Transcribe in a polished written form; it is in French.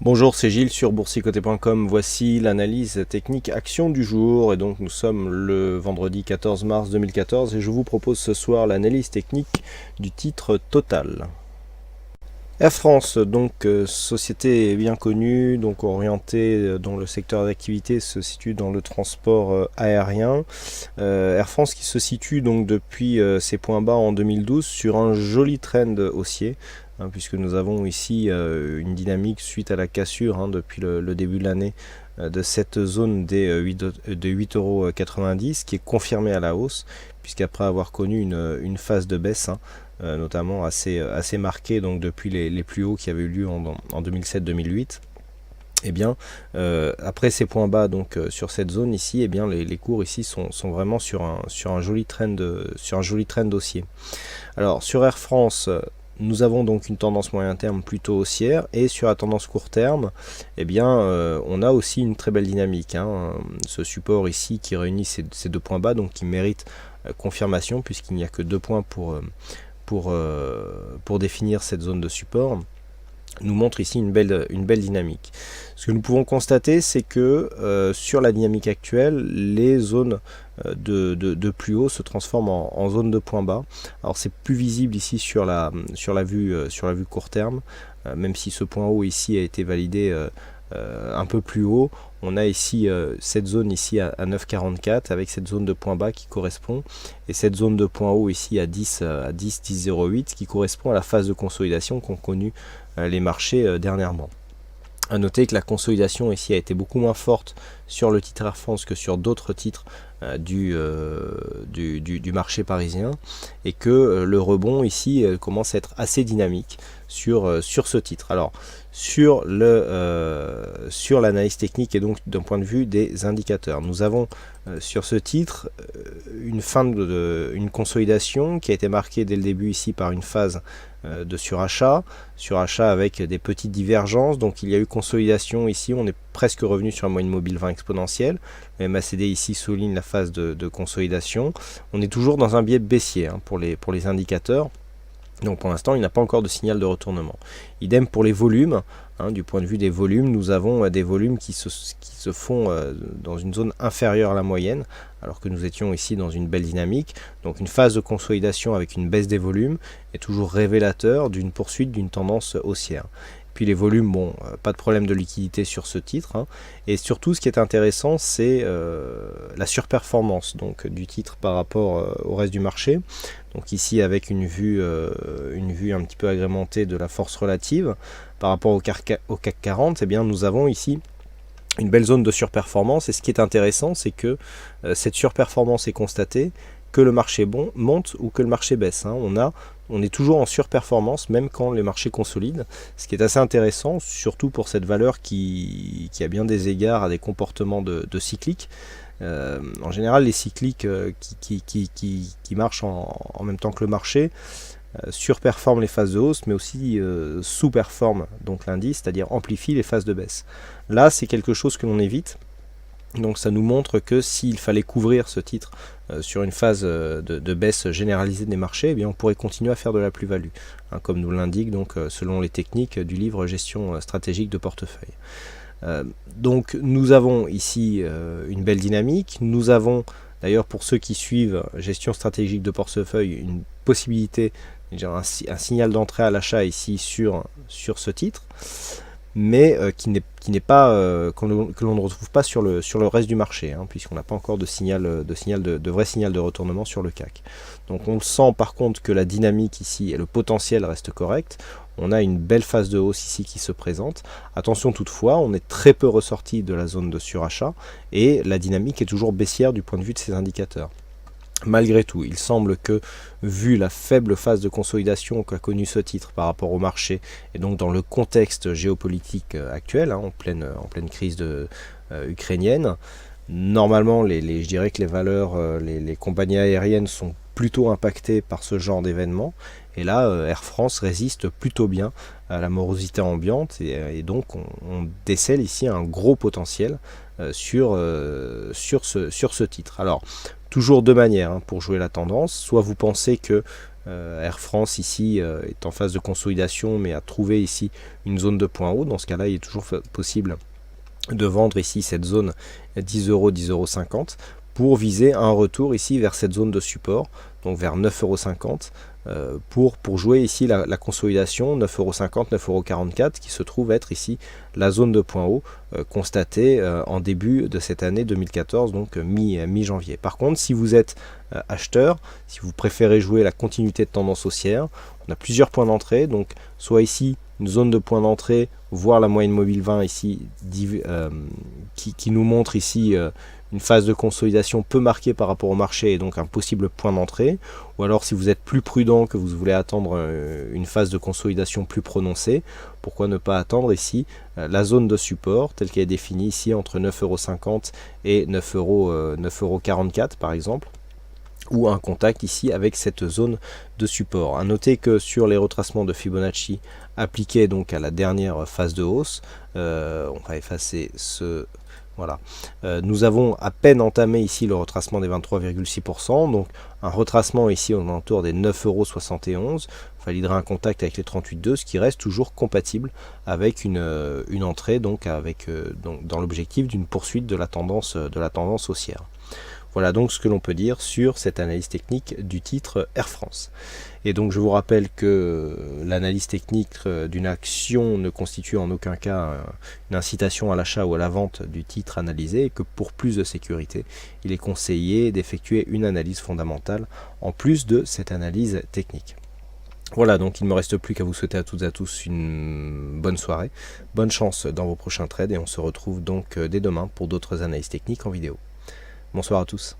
Bonjour, c'est Gilles sur boursicoté.com. Voici l'analyse technique action du jour. Et donc nous sommes le vendredi 14 mars 2014 et je vous propose ce soir l'analyse technique du titre Total. Air France, donc société bien connue, donc orientée dont le secteur d'activité se situe dans le transport aérien. Air France qui se situe donc depuis ses points bas en 2012 sur un joli trend haussier, puisque nous avons ici une dynamique suite à la cassure depuis le début de l'année de cette zone des 8,90 € qui est confirmée à la hausse, puisqu'après avoir connu une phase de baisse, notamment assez marquée donc depuis les plus hauts qui avaient eu lieu en 2007-2008. Eh bien, après ces points bas donc sur cette zone ici, eh bien les cours ici sont vraiment sur un joli trend haussier. Alors sur Air France, nous avons donc une tendance moyen terme plutôt haussière, et sur la tendance court terme, eh bien, on a aussi une très belle dynamique. Ce support ici qui réunit ces deux points bas, donc qui mérite confirmation, puisqu'il n'y a que 2 points pour définir cette zone de support, nous montre ici une belle dynamique. Ce que nous pouvons constater, c'est que sur la dynamique actuelle, les zones de plus haut se transforment en zone de point bas. Alors c'est plus visible ici sur la vue court terme, même si ce point haut ici a été validé un peu plus haut. On a ici cette zone ici à 9,44 avec cette zone de point bas qui correspond, et cette zone de point haut ici à 10,08 qui correspond à la phase de consolidation qu'ont connue les marchés dernièrement. A noter que la consolidation ici a été beaucoup moins forte sur le titre Air France que sur d'autres titres du marché parisien, et que le rebond ici commence à être assez dynamique sur ce titre. Alors sur l'analyse technique et donc d'un point de vue des indicateurs, nous avons sur ce titre une consolidation qui a été marquée dès le début ici par une phase de surachat avec des petites divergences. Donc il y a eu consolidation ici, on est presque revenu sur la moyenne mobile 20 exponentielle. Le MACD ici souligne la phase de consolidation. On est toujours dans un biais baissier pour les indicateurs. Donc pour l'instant, il n'a pas encore de signal de retournement. Idem pour les volumes. Du point de vue des volumes, nous avons des volumes qui se font dans une zone inférieure à la moyenne, alors que nous étions ici dans une belle dynamique. Donc une phase de consolidation avec une baisse des volumes est toujours révélateur d'une poursuite d'une tendance haussière. Puis les volumes, pas de problème de liquidité sur ce titre. Et surtout, ce qui est intéressant, c'est la surperformance donc, du titre par rapport au reste du marché. Donc ici, avec une vue un petit peu agrémentée de la force relative par rapport au CAC 40, eh bien, nous avons ici une belle zone de surperformance. Et ce qui est intéressant, c'est que cette surperformance est constatée que le marché monte ou que le marché baisse. On est toujours en surperformance, même quand les marchés consolident, ce qui est assez intéressant, surtout pour cette valeur qui a bien des égards à des comportements de cycliques. En général, les cycliques qui marchent en même temps que le marché surperforment les phases de hausse, mais aussi sous-performent donc l'indice, c'est-à-dire amplifient les phases de baisse. Là, c'est quelque chose que l'on évite. Donc ça nous montre que s'il fallait couvrir ce titre sur une phase de baisse généralisée des marchés, eh bien on pourrait continuer à faire de la plus-value, comme nous l'indique donc selon les techniques du livre Gestion stratégique de portefeuille. Donc nous avons ici une belle dynamique. Nous avons d'ailleurs, pour ceux qui suivent Gestion stratégique de portefeuille, une possibilité, un signal d'entrée à l'achat ici sur ce titre, mais que l'on ne retrouve pas sur le reste du marché, puisqu'on n'a pas encore de vrai signal de retournement sur le CAC. Donc on sent par contre que la dynamique ici et le potentiel restent corrects. On a une belle phase de hausse ici qui se présente. Attention toutefois, on est très peu ressorti de la zone de surachat et la dynamique est toujours baissière du point de vue de ces indicateurs. Malgré tout, il semble que, vu la faible phase de consolidation qu'a connue ce titre par rapport au marché, et donc dans le contexte géopolitique actuel, en pleine crise ukrainienne, normalement, je dirais que les valeurs, les compagnies aériennes sont plutôt impactées par ce genre d'événement. Et là, Air France résiste plutôt bien à la morosité ambiante, et donc on décèle ici un gros potentiel sur ce titre. Alors, toujours deux manières pour jouer la tendance. Soit vous pensez que Air France ici est en phase de consolidation, mais a trouvé ici une zone de point haut. Dans ce cas-là, il est toujours possible de vendre ici cette zone 10 euros, 10,50 € pour viser un retour ici vers cette zone de support, donc vers 9,50 € pour jouer ici la consolidation 9,50 €, 9,44 € qui se trouve être ici la zone de point haut constatée en début de cette année 2014, donc mi-janvier. Par contre, si vous êtes acheteur, si vous préférez jouer la continuité de tendance haussière, on a plusieurs points d'entrée, donc soit ici une zone de point d'entrée, voire la moyenne mobile 20 ici, qui nous montre ici une phase de consolidation peu marquée par rapport au marché et donc un possible point d'entrée, ou alors si vous êtes plus prudent, que vous voulez attendre une phase de consolidation plus prononcée, pourquoi ne pas attendre ici la zone de support telle qu'elle est définie ici entre 9,50 € et 9,44 € par exemple, ou un contact ici avec cette zone de support. A noter que sur les retracements de Fibonacci appliqués donc à la dernière phase de hausse, on va effacer ce... Voilà. Nous avons à peine entamé ici le retracement des 23,6%, donc un retracement ici aux alentours des 9,71 €, validerait un contact avec les 38,2, ce qui reste toujours compatible avec une entrée donc dans l'objectif d'une poursuite de la tendance haussière. Voilà donc ce que l'on peut dire sur cette analyse technique du titre Air France. Et donc je vous rappelle que l'analyse technique d'une action ne constitue en aucun cas une incitation à l'achat ou à la vente du titre analysé, et que pour plus de sécurité, il est conseillé d'effectuer une analyse fondamentale en plus de cette analyse technique. Voilà, donc il ne me reste plus qu'à vous souhaiter à toutes et à tous une bonne soirée, bonne chance dans vos prochains trades, et on se retrouve donc dès demain pour d'autres analyses techniques en vidéo. Bonsoir à tous.